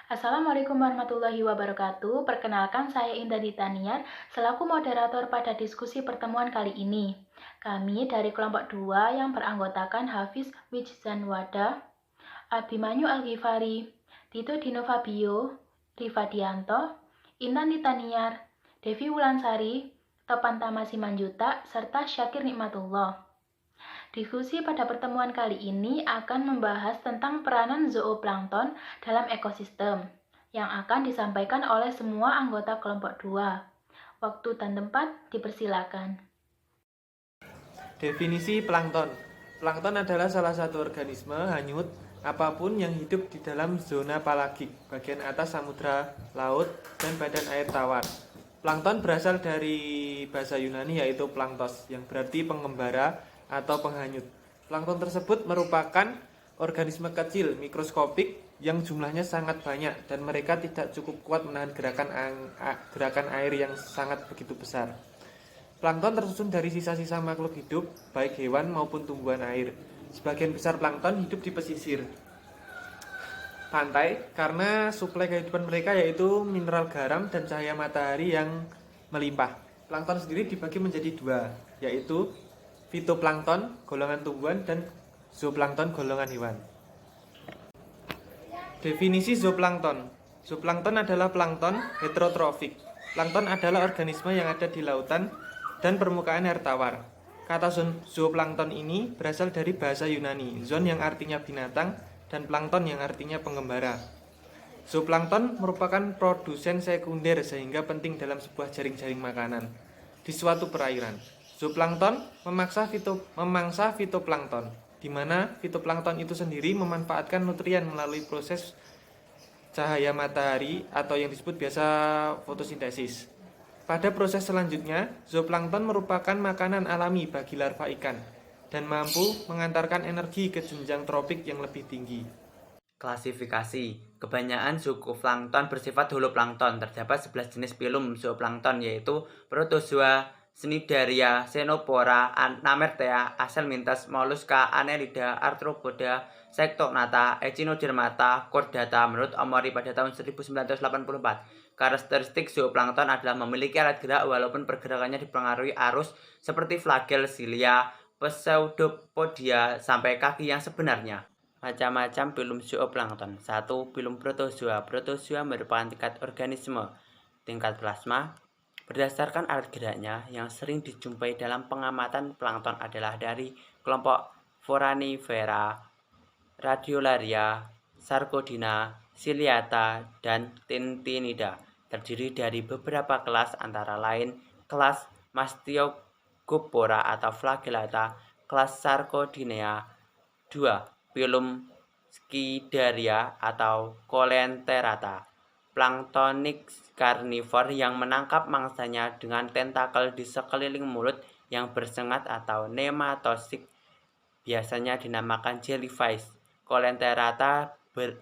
Assalamualaikum warahmatullahi wabarakatuh. Perkenalkan saya Indah Ditaniar selaku moderator pada diskusi pertemuan kali ini. Kami dari kelompok 2 yang beranggotakan Hafiz Wijzanwada, Abimanyu Alghifari, Tito Dino Fabio, Rifadianto, Intan Ditaniar, Devi Wulansari, Topan Tama Simanjuta, serta Syakir Nikmatullah. Diskusi pada pertemuan kali ini akan membahas tentang peranan zooplankton dalam ekosistem yang akan disampaikan oleh semua anggota kelompok 2. Waktu dan tempat dipersilakan. Definisi plankton. Plankton adalah salah satu organisme hanyut apapun yang hidup di dalam zona palagik, bagian atas samudra, laut, dan badan air tawar. Plankton berasal dari bahasa Yunani yaitu planktos, yang berarti pengembara atau penghanyut. Plankton tersebut merupakan organisme kecil mikroskopik yang jumlahnya sangat banyak dan mereka tidak cukup kuat menahan gerakan air yang sangat begitu besar. Plankton tersusun dari sisa-sisa makhluk hidup, baik hewan maupun tumbuhan air. Sebagian besar plankton hidup di pesisir pantai karena suplai kehidupan mereka yaitu mineral garam dan cahaya matahari yang melimpah. Plankton sendiri dibagi menjadi dua, yaitu fitoplankton golongan tumbuhan dan zooplankton golongan hewan. Definisi zooplankton. Zooplankton adalah plankton heterotrofik. Plankton adalah organisme yang ada di lautan dan permukaan air tawar. Kata zooplankton ini berasal dari bahasa Yunani, zoon yang artinya binatang dan plankton yang artinya pengembara. Zooplankton merupakan produsen sekunder sehingga penting dalam sebuah jaring-jaring makanan di suatu perairan. Zooplankton memangsa fitoplankton, di mana fitoplankton itu sendiri memanfaatkan nutrien melalui proses cahaya matahari atau yang disebut biasa fotosintesis. Pada proses selanjutnya, zooplankton merupakan makanan alami bagi larva ikan dan mampu mengantarkan energi ke jenjang tropik yang lebih tinggi. Klasifikasi. Kebanyakan zooplankton bersifat holoplankton. Terdapat 11 jenis filum zooplankton yaitu Protozoa, Cnidaria, Xenophora, Namertea, Aselminthus, Mollusca, Annelida, Arthropoda, Sectonata, Echinodermata, Chordata menurut Omori pada tahun 1984. Karakteristik zooplankton adalah memiliki alat gerak walaupun pergerakannya dipengaruhi arus seperti flagel, silia, pseudopodia, sampai kaki yang sebenarnya. Macam-macam filum zooplankton. 1. Filum protozoa. Protozoa merupakan tingkat organisme tingkat plasma. Berdasarkan alat geraknya yang sering dijumpai dalam pengamatan plankton adalah dari kelompok Foraminifera, Radiolaria, Sarcodina, Ciliata, dan Tintinida. Terdiri dari beberapa kelas antara lain kelas Mastiogopora atau Flagellata, kelas Sarcodinea. 2. Filum Scidaria atau Coelenterata, planktonik karnivor yang menangkap mangsanya dengan tentakel di sekeliling mulut yang bersengat atau nematosik, biasanya dinamakan jellyfish. Coelenterata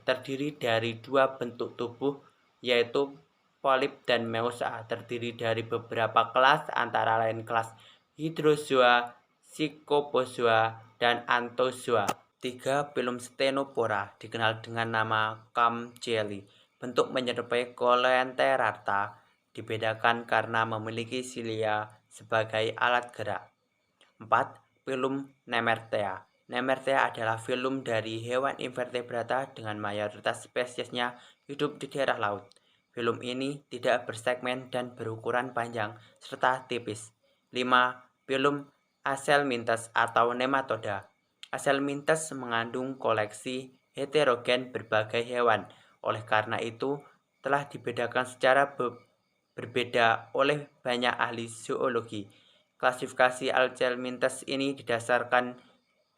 terdiri dari dua bentuk tubuh, yaitu polip dan meosa, terdiri dari beberapa kelas antara lain kelas Hydrozoa, Scyphozoa, dan Anthozoa. 3. Filum Stenophora, dikenal dengan nama cum jelly, bentuk menyerupai Coelenterata, dibedakan karena memiliki silia sebagai alat gerak. 4. Filum Nemertea. Nemertea adalah filum dari hewan invertebrata dengan mayoritas spesiesnya hidup di daerah laut. Filum ini tidak bersegmen dan berukuran panjang serta tipis. 5. Filum Aselminthus atau Nematoda. Aselminthus mengandung koleksi heterogen berbagai hewan. Oleh karena itu, telah dibedakan secara berbeda oleh banyak ahli zoologi. Klasifikasi Aselminthus ini didasarkan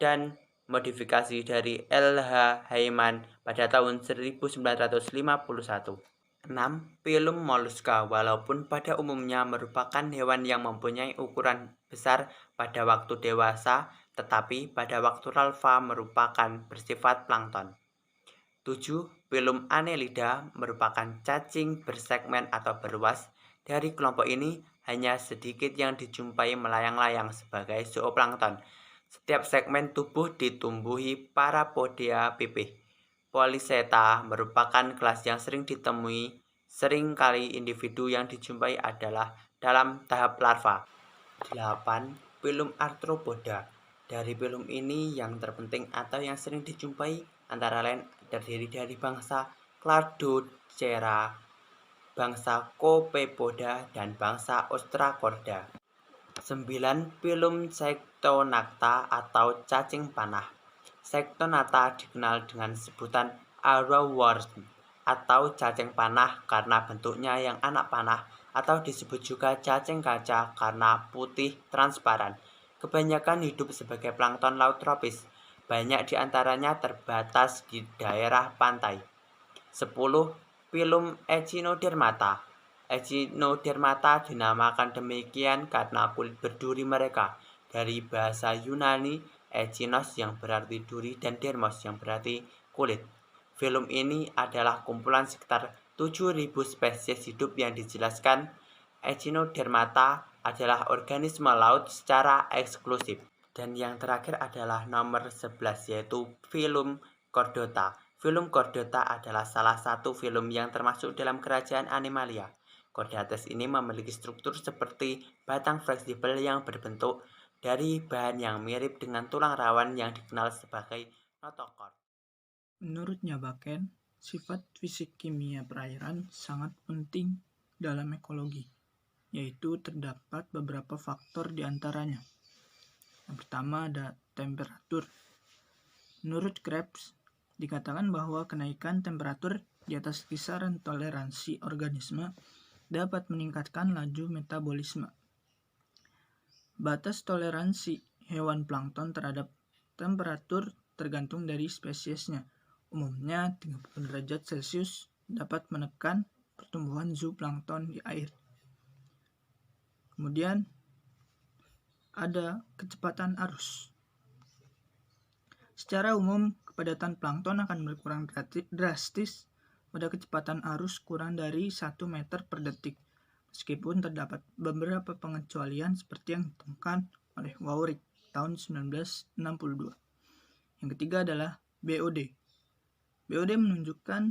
dan modifikasi dari L.H. Heyman pada tahun 1951. 6. Filum Mollusca. Walaupun pada umumnya merupakan hewan yang mempunyai ukuran besar pada waktu dewasa, tetapi pada waktu larva merupakan bersifat plankton. 7. Filum Annelida merupakan cacing bersegmen atau beruas. Dari kelompok ini, hanya sedikit yang dijumpai melayang-layang sebagai zooplankton. Setiap segmen tubuh ditumbuhi parapodia pipih. Polychaeta merupakan kelas yang sering ditemui. Seringkali individu yang dijumpai adalah dalam tahap larva. 8. Filum Arthropoda. Dari filum ini yang terpenting atau yang sering dijumpai antara lain terdiri dari bangsa Cladocera, bangsa Copepoda, dan bangsa Ostracorda. 9. Filum Sectonacta atau cacing panah. Sectonata dikenal dengan sebutan arrowworm atau cacing panah karena bentuknya yang anak panah, atau disebut juga cacing kaca karena putih transparan. Kebanyakan hidup sebagai plankton laut tropis. Banyak di antaranya terbatas di daerah pantai. 10. Filum Echinodermata. Echinodermata dinamakan demikian karena kulit berduri mereka. Dari bahasa Yunani, echinos yang berarti duri dan dermos yang berarti kulit. Filum ini adalah kumpulan sekitar 7.000 spesies hidup yang dijelaskan. Echinodermata adalah organisme laut secara eksklusif. Dan yang terakhir adalah nomor 11, yaitu filum Chordata. Filum Chordata adalah salah satu filum yang termasuk dalam kerajaan Animalia. Chordates ini memiliki struktur seperti batang fleksibel yang berbentuk dari bahan yang mirip dengan tulang rawan yang dikenal sebagai notochord. Menurutnya Bakken, sifat fisik kimia perairan sangat penting dalam ekologi, yaitu terdapat beberapa faktor di antaranya. Yang pertama ada temperatur. Menurut Krebs, dikatakan bahwa kenaikan temperatur di atas kisaran toleransi organisme dapat meningkatkan laju metabolisme. Batas toleransi hewan plankton terhadap temperatur tergantung dari spesiesnya. Umumnya 30 derajat Celcius dapat menekan pertumbuhan zooplankton di air. Kemudian ada kecepatan arus. Secara umum, kepadatan plankton akan berkurang drastis pada kecepatan arus kurang dari 1 meter per detik, meskipun terdapat beberapa pengecualian seperti yang ditemukan oleh Warwick tahun 1962. Yang ketiga adalah BOD. BOD menunjukkan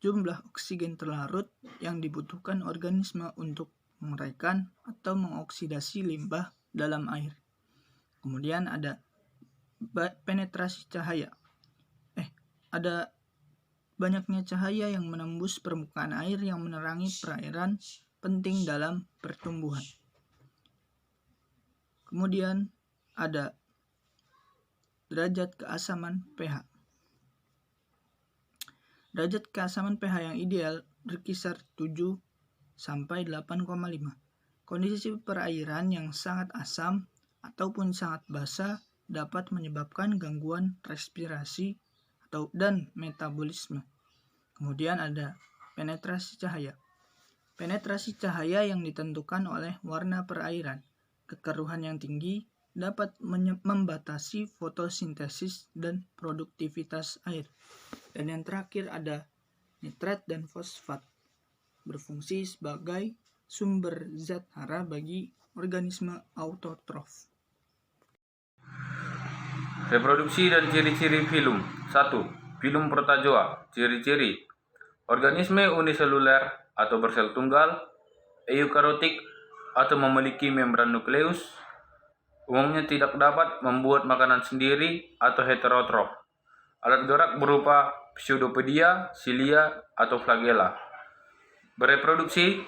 jumlah oksigen terlarut yang dibutuhkan organisme untuk menguraikan atau mengoksidasi limbah dalam air. Kemudian ada penetrasi cahaya. Ada banyaknya cahaya yang menembus permukaan air yang menerangi perairan penting dalam pertumbuhan. Kemudian ada derajat keasaman pH. Derajat keasaman pH yang ideal berkisar 7 sampai 8,5. Kondisi perairan yang sangat asam ataupun sangat basah dapat menyebabkan gangguan respirasi dan metabolisme. Kemudian ada penetrasi cahaya. Penetrasi cahaya yang ditentukan oleh warna perairan. Kekeruhan yang tinggi dapat membatasi fotosintesis dan produktivitas air. Dan yang terakhir ada nitrat dan fosfat, berfungsi sebagai sumber zat hara bagi organisme autotrof. Reproduksi dan ciri-ciri filum. 1. Filum Protozoa. Ciri-ciri: organisme uniseluler atau bersel tunggal, eukariotik atau memiliki membran nukleus, umumnya tidak dapat membuat makanan sendiri atau heterotrof. Alat gerak berupa pseudopodia, silia, atau flagella. Bereproduksi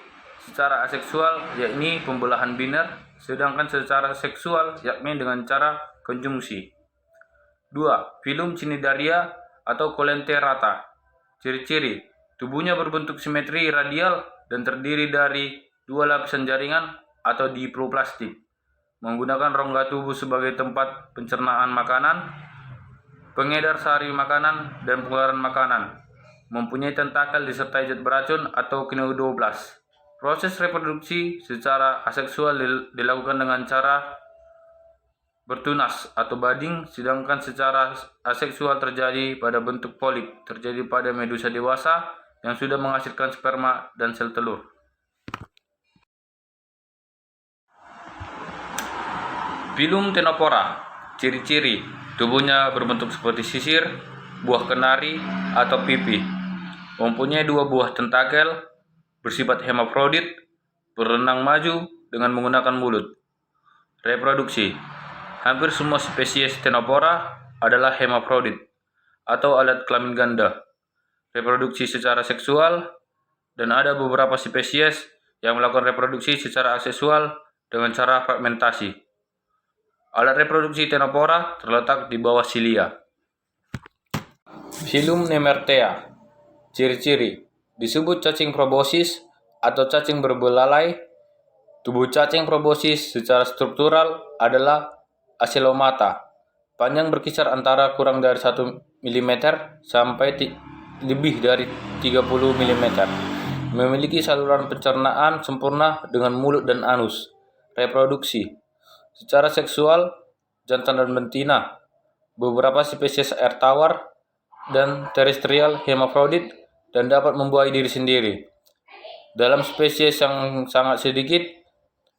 secara aseksual, yakni pembelahan biner, sedangkan secara seksual, yakni dengan cara konjungsi. 2. Filum Cnidaria atau Coleanthera. Ciri-ciri: tubuhnya berbentuk simetri radial dan terdiri dari 2 lapisan jaringan atau diploplastik, menggunakan rongga tubuh sebagai tempat pencernaan makanan, pengedar sari makanan, dan pengeluaran makanan. Mempunyai tentakel disertai zat beracun atau kinodoblas. Proses reproduksi secara aseksual dilakukan dengan cara bertunas atau budding, sedangkan secara aseksual terjadi pada bentuk polip, terjadi pada medusa dewasa yang sudah menghasilkan sperma dan sel telur. Filum Ctenophora. Ciri-ciri: tubuhnya berbentuk seperti sisir, buah kenari, atau pipi. Mempunyai 2 buah tentakel, bersifat hermafrodit, berenang maju dengan menggunakan mulut. Reproduksi. Hampir semua spesies Ctenophora adalah hermafrodit atau alat kelamin ganda. Reproduksi secara seksual, dan ada beberapa spesies yang melakukan reproduksi secara aseksual dengan cara fragmentasi. Alat reproduksi Ctenophora terletak di bawah silia. Filum Nemertea. Ciri-ciri. Disebut cacing proboscis atau cacing berbelalai. Tubuh cacing proboscis secara struktural adalah acelomata. Panjang berkisar antara kurang dari 1 mm sampai lebih dari 30 mm. Memiliki saluran pencernaan sempurna dengan mulut dan anus. Reproduksi. Secara seksual, jantan dan betina. Beberapa spesies air tawar dan terestrial hermafrodit dan dapat membuahi diri sendiri. Dalam spesies yang sangat sedikit,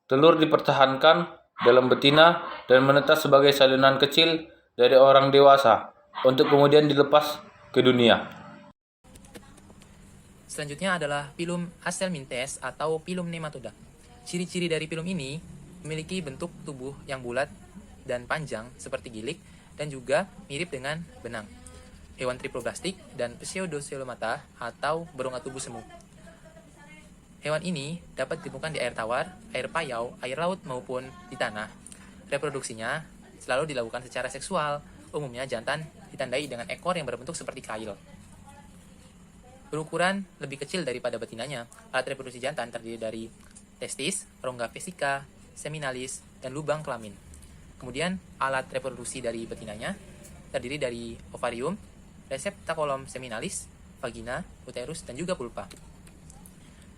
telur dipertahankan dalam betina dan menetas sebagai salinan kecil dari orang dewasa untuk kemudian dilepas ke dunia. Selanjutnya adalah Pilum Acelmintes atau Pilum Nematoda. Ciri-ciri dari pilum ini memiliki bentuk tubuh yang bulat dan panjang seperti gilik dan juga mirip dengan benang. Hewan triploblastik dan pseudocelomata atau berongga tubuh semu. Hewan ini dapat ditemukan di air tawar, air payau, air laut maupun di tanah. Reproduksinya selalu dilakukan secara seksual. Umumnya jantan ditandai dengan ekor yang berbentuk seperti kail. Berukuran lebih kecil daripada betinanya. Alat reproduksi jantan terdiri dari testis, rongga vesika, seminalis, dan lubang kelamin. Kemudian alat reproduksi dari betinanya terdiri dari ovarium, reseptakulum seminalis, vagina, uterus, dan juga pulpa.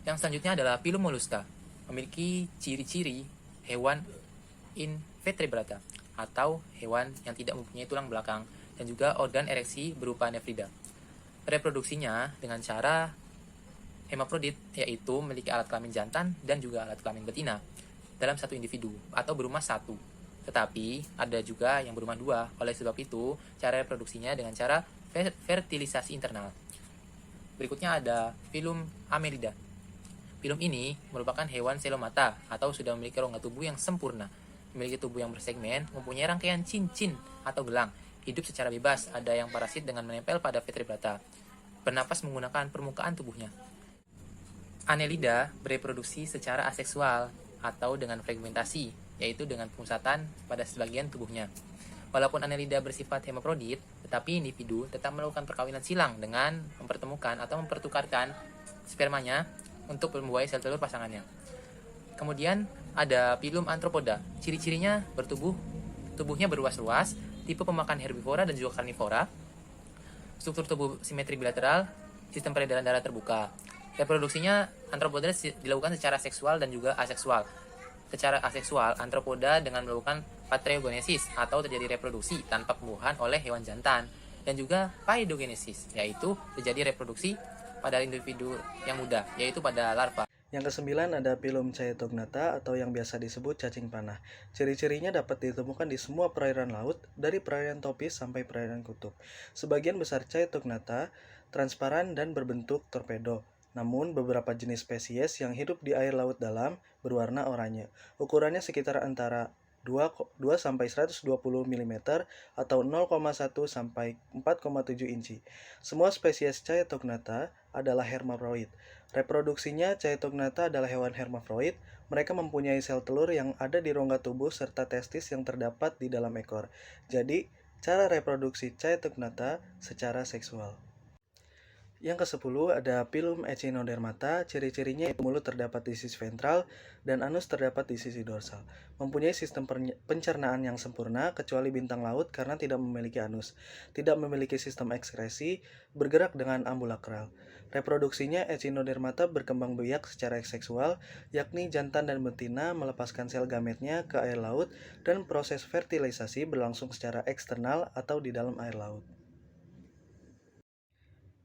Yang selanjutnya adalah Pilum mollusca, memiliki ciri-ciri hewan invertebrata atau hewan yang tidak mempunyai tulang belakang dan juga organ ereksi berupa nefrida. Reproduksinya dengan cara hermafrodit, yaitu memiliki alat kelamin jantan dan juga alat kelamin betina dalam satu individu atau berumah satu. Tetapi ada juga yang berumah 2, oleh sebab itu cara reproduksinya dengan cara fertilisasi internal. Berikutnya ada Pilum Amelida. Pilum ini merupakan hewan selomata atau sudah memiliki rongga tubuh yang sempurna, memiliki tubuh yang bersegmen, mempunyai rangkaian cincin atau gelang, hidup secara bebas, ada yang parasit dengan menempel pada vertebrata, bernapas menggunakan permukaan tubuhnya. Annelida bereproduksi secara aseksual atau dengan fragmentasi, yaitu dengan pemusatan pada sebagian tubuhnya. Walaupun Annelida bersifat hermafrodit, tetapi individu tetap melakukan perkawinan silang dengan mempertemukan atau mempertukarkan spermanya untuk membuahi sel telur pasangannya. Kemudian ada Pilum Anthropoda. Ciri-cirinya tubuhnya berluas-luas, tipe pemakan herbivora dan juga karnivora. Struktur tubuh simetri bilateral, sistem peredaran darah terbuka. Reproduksinya Anthropoda dilakukan secara seksual dan juga aseksual. Secara aseksual, Anthropoda dengan melakukan patreogenesis atau terjadi reproduksi tanpa pembuahan oleh hewan jantan, dan juga paidogenesis, yaitu terjadi reproduksi pada individu yang muda, yaitu pada larva. Yang kesembilan ada Pilum Chaetognatha atau yang biasa disebut cacing panah. Ciri-cirinya dapat ditemukan di semua perairan laut, dari perairan tropis sampai perairan kutub. Sebagian besar Chaetognatha transparan dan berbentuk torpedo. Namun, beberapa jenis spesies yang hidup di air laut dalam berwarna oranye. Ukurannya sekitar antara 2 sampai 120 mm atau 0,1 sampai 4,7 inci. Semua spesies Chaetognatha adalah hermafrodit. Reproduksinya, Chaetognatha adalah hewan hermafrodit. Mereka mempunyai sel telur yang ada di rongga tubuh serta testis yang terdapat di dalam ekor. Jadi, cara reproduksi Chaetognatha secara seksual. Yang ke-10 ada Pilum Echinodermata. Ciri-cirinya mulut terdapat di sisi ventral dan anus terdapat di sisi dorsal. Mempunyai sistem pencernaan yang sempurna kecuali bintang laut karena tidak memiliki anus. Tidak memiliki sistem ekskresi, bergerak dengan ambulakral. Reproduksinya Echinodermata berkembang biak secara seksual, yakni jantan dan betina melepaskan sel gametnya ke air laut dan proses fertilisasi berlangsung secara eksternal atau di dalam air laut.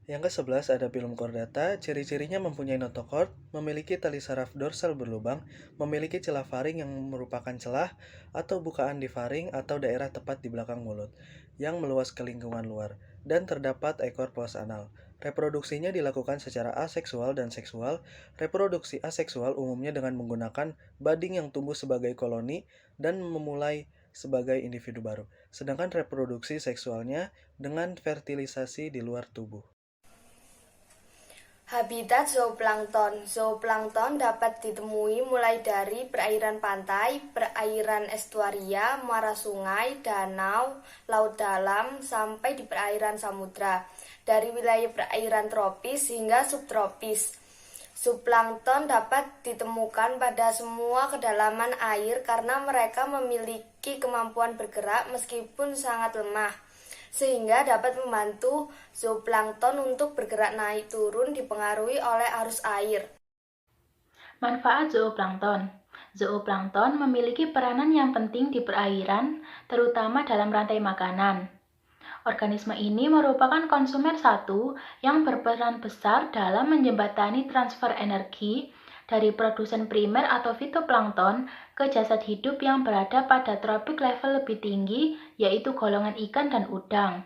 Yang ke-11 ada Pilum Chordata. Ciri-cirinya mempunyai notochord, memiliki tali saraf dorsal berlubang, memiliki celah faring yang merupakan celah atau bukaan di faring atau daerah tepat di belakang mulut, yang meluas ke lingkungan luar. dan terdapat ekor pos anal. Reproduksinya dilakukan secara aseksual dan seksual. Reproduksi aseksual umumnya dengan menggunakan bading yang tumbuh sebagai koloni dan memulai sebagai individu baru. Sedangkan reproduksi seksualnya dengan fertilisasi di luar tubuh. Habitat zooplankton. Zooplankton dapat ditemui mulai dari perairan pantai, perairan estuaria, muara sungai, danau, laut dalam, sampai di perairan samudra, dari wilayah perairan tropis hingga subtropis. Zooplankton dapat ditemukan pada semua kedalaman air karena mereka memiliki kemampuan bergerak meskipun sangat lemah, sehingga dapat membantu zooplankton untuk bergerak naik turun dipengaruhi oleh arus air. Manfaat zooplankton. Zooplankton memiliki peranan yang penting di perairan, terutama dalam rantai makanan. Organisme ini merupakan konsumen satu yang berperan besar dalam menjembatani transfer energi dari produsen primer atau fitoplankton ke jasad hidup yang berada pada tropik level lebih tinggi, yaitu golongan ikan dan udang.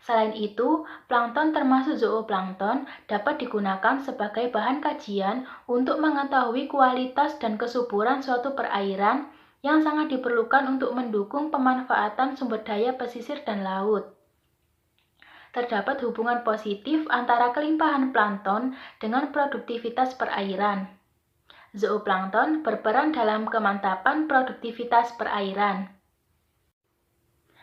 Selain itu, plankton termasuk zooplankton dapat digunakan sebagai bahan kajian untuk mengetahui kualitas dan kesuburan suatu perairan yang sangat diperlukan untuk mendukung pemanfaatan sumber daya pesisir dan laut. Terdapat hubungan positif antara kelimpahan plankton dengan produktivitas perairan. Zooplankton berperan dalam kemantapan produktivitas perairan.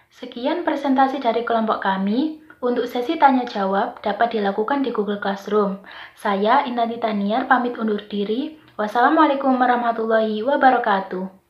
Sekian presentasi dari kelompok kami. Untuk sesi tanya jawab dapat dilakukan di Google Classroom. Saya Indah Taniar pamit undur diri. Wassalamualaikum warahmatullahi wabarakatuh.